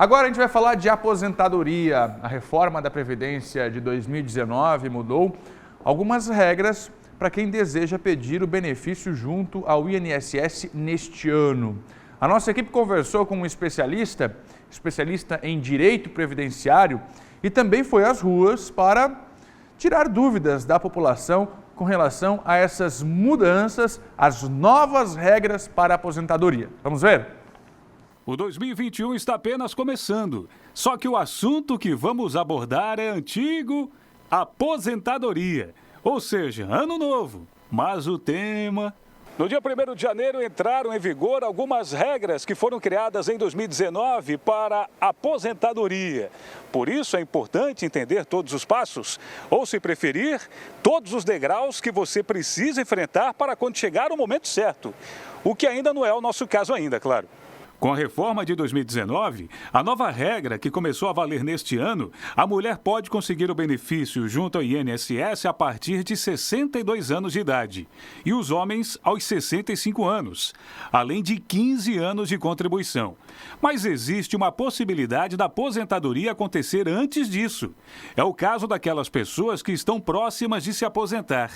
Agora a gente vai falar de aposentadoria. A reforma da Previdência de 2019 mudou algumas regras para quem deseja pedir o benefício junto ao INSS neste ano. A nossa equipe conversou com um especialista em direito previdenciário e também foi às ruas para tirar dúvidas da população com relação a essas mudanças, as novas regras para a aposentadoria. Vamos ver? O 2021 está apenas começando, só que o assunto que vamos abordar é antigo, aposentadoria, ou seja, ano novo, mas o tema... No dia 1º de janeiro entraram em vigor algumas regras que foram criadas em 2019 para aposentadoria. Por isso é importante entender todos os passos, ou se preferir, todos os degraus que você precisa enfrentar para quando chegar o momento certo. O que ainda não é o nosso caso ainda, claro. Com a reforma de 2019, a nova regra que começou a valer neste ano, a mulher pode conseguir o benefício junto ao INSS a partir de 62 anos de idade e os homens aos 65 anos, além de 15 anos de contribuição. Mas existe uma possibilidade da aposentadoria acontecer antes disso. É o caso daquelas pessoas que estão próximas de se aposentar.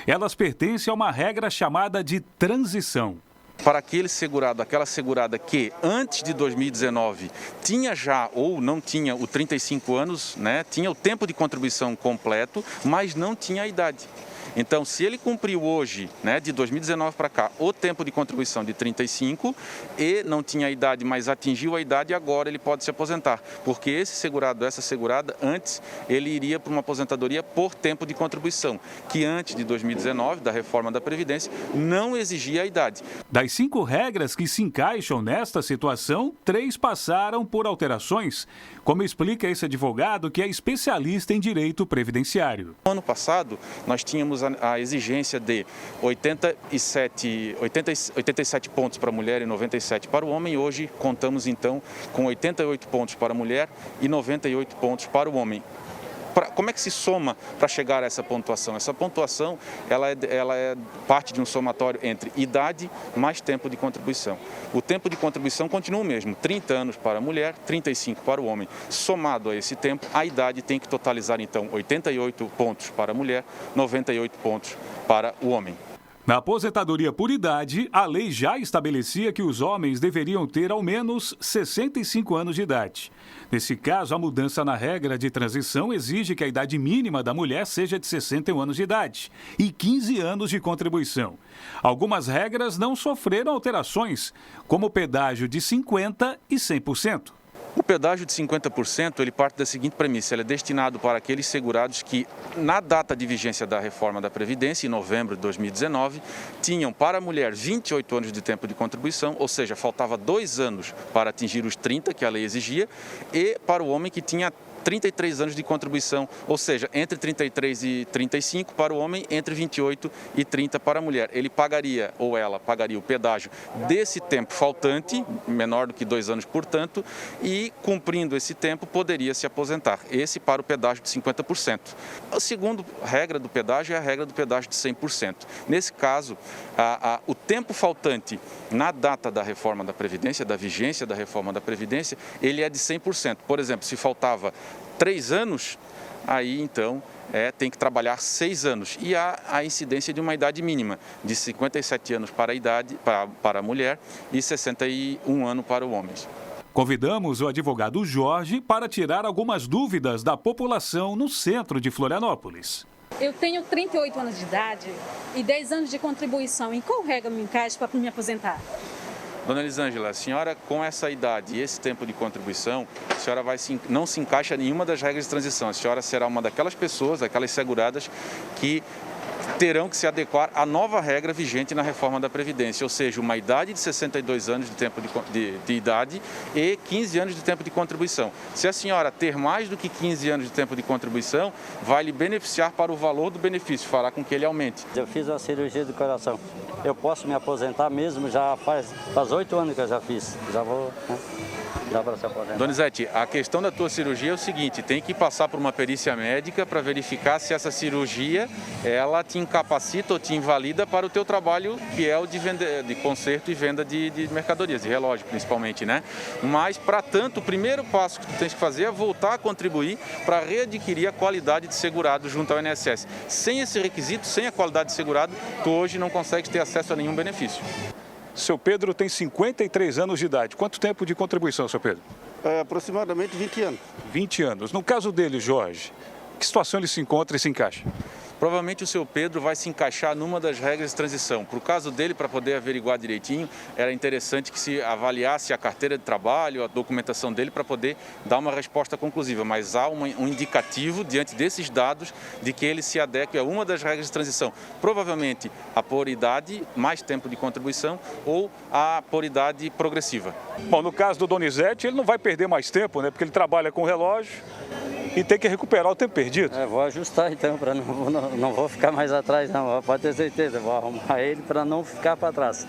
Elas pertencem a uma regra chamada de transição. Para aquele segurado, aquela segurada que antes de 2019 tinha já ou não tinha o 35 anos, tinha o tempo de contribuição completo, mas não tinha a idade. Então, se ele cumpriu hoje, de 2019 para cá, o tempo de contribuição de 35 e não tinha a idade, mas atingiu a idade, agora ele pode se aposentar. Porque esse segurado, essa segurada, antes ele iria para uma aposentadoria por tempo de contribuição, que antes de 2019, da reforma da Previdência, não exigia a idade. Das 5 regras que se encaixam nesta situação, 3 passaram por alterações, como explica esse advogado que é especialista em direito previdenciário. No ano passado, nós tínhamos a exigência de 87 pontos para a mulher e 97 para o homem. Hoje contamos então com 88 pontos para a mulher e 98 pontos para o homem. Como é que se soma para chegar a essa pontuação? Essa pontuação ela é parte de um somatório entre idade mais tempo de contribuição. O tempo de contribuição continua o mesmo, 30 anos para a mulher, 35 para o homem. Somado a esse tempo, a idade tem que totalizar então 88 pontos para a mulher, 98 pontos para o homem. Na aposentadoria por idade, a lei já estabelecia que os homens deveriam ter ao menos 65 anos de idade. Nesse caso, a mudança na regra de transição exige que a idade mínima da mulher seja de 61 anos de idade e 15 anos de contribuição. Algumas regras não sofreram alterações, como o pedágio de 50% e 100%. O pedágio de 50% ele parte da seguinte premissa: ele é destinado para aqueles segurados que, na data de vigência da reforma da Previdência, em novembro de 2019, tinham para a mulher 28 anos de tempo de contribuição, ou seja, faltava 2 anos para atingir os 30 que a lei exigia, e para o homem que tinha 33 anos de contribuição, ou seja, entre 33 e 35 para o homem, entre 28 e 30 para a mulher. Ele pagaria, ou ela pagaria o pedágio desse tempo faltante, menor do que 2 anos, portanto, e cumprindo esse tempo poderia se aposentar. Esse para o pedágio de 50%. A segunda regra do pedágio é a regra do pedágio de 100%. Nesse caso, o tempo faltante na data da reforma da Previdência, da vigência da reforma da Previdência, ele é de 100%. Por exemplo, se faltava 3 anos, aí então tem que trabalhar 6 anos. E há a incidência de uma idade mínima, de 57 anos para a mulher e 61 anos para o homem. Convidamos o advogado Jorge para tirar algumas dúvidas da população no centro de Florianópolis. Eu tenho 38 anos de idade e 10 anos de contribuição. Em qual regra me encaixa para me aposentar? Dona Elisângela, a senhora com essa idade e esse tempo de contribuição, a senhora não se encaixa em nenhuma das regras de transição. A senhora será uma daquelas pessoas, daquelas seguradas que terão que se adequar à nova regra vigente na reforma da Previdência, ou seja, uma idade de 62 anos de tempo de idade e 15 anos de tempo de contribuição. Se a senhora ter mais do que 15 anos de tempo de contribuição, vai lhe beneficiar para o valor do benefício, fará com que ele aumente. Eu fiz uma cirurgia do coração. Eu posso me aposentar mesmo, já faz 8 anos que eu já fiz. Já vou, Dá para se aposentar. Donizete, a questão da tua cirurgia é o seguinte, tem que passar por uma perícia médica para verificar se essa cirurgia, ela te incapacita ou te invalida para o teu trabalho, que é o de conserto e venda de mercadorias, de relógio principalmente, né? Mas, para tanto, o primeiro passo que tu tens que fazer é voltar a contribuir para readquirir a qualidade de segurado junto ao INSS. Sem esse requisito, sem a qualidade de segurado, tu hoje não consegues ter acesso a nenhum benefício. Seu Pedro tem 53 anos de idade. Quanto tempo de contribuição, seu Pedro? Aproximadamente 20 anos. 20 anos. No caso dele, Jorge, que situação ele se encontra e se encaixa? Provavelmente o seu Pedro vai se encaixar numa das regras de transição. Para o caso dele, para poder averiguar direitinho, era interessante que se avaliasse a carteira de trabalho, a documentação dele, para poder dar uma resposta conclusiva. Mas há um indicativo, diante desses dados, de que ele se adeque a uma das regras de transição. Provavelmente a por idade, mais tempo de contribuição, ou a por idade progressiva. Bom, no caso do Donizete, ele não vai perder mais tempo, né? Porque ele trabalha com relógio e tem que recuperar o tempo perdido. Vou ajustar então, para não vou ficar mais atrás não, pode ter certeza, vou arrumar ele para não ficar para trás.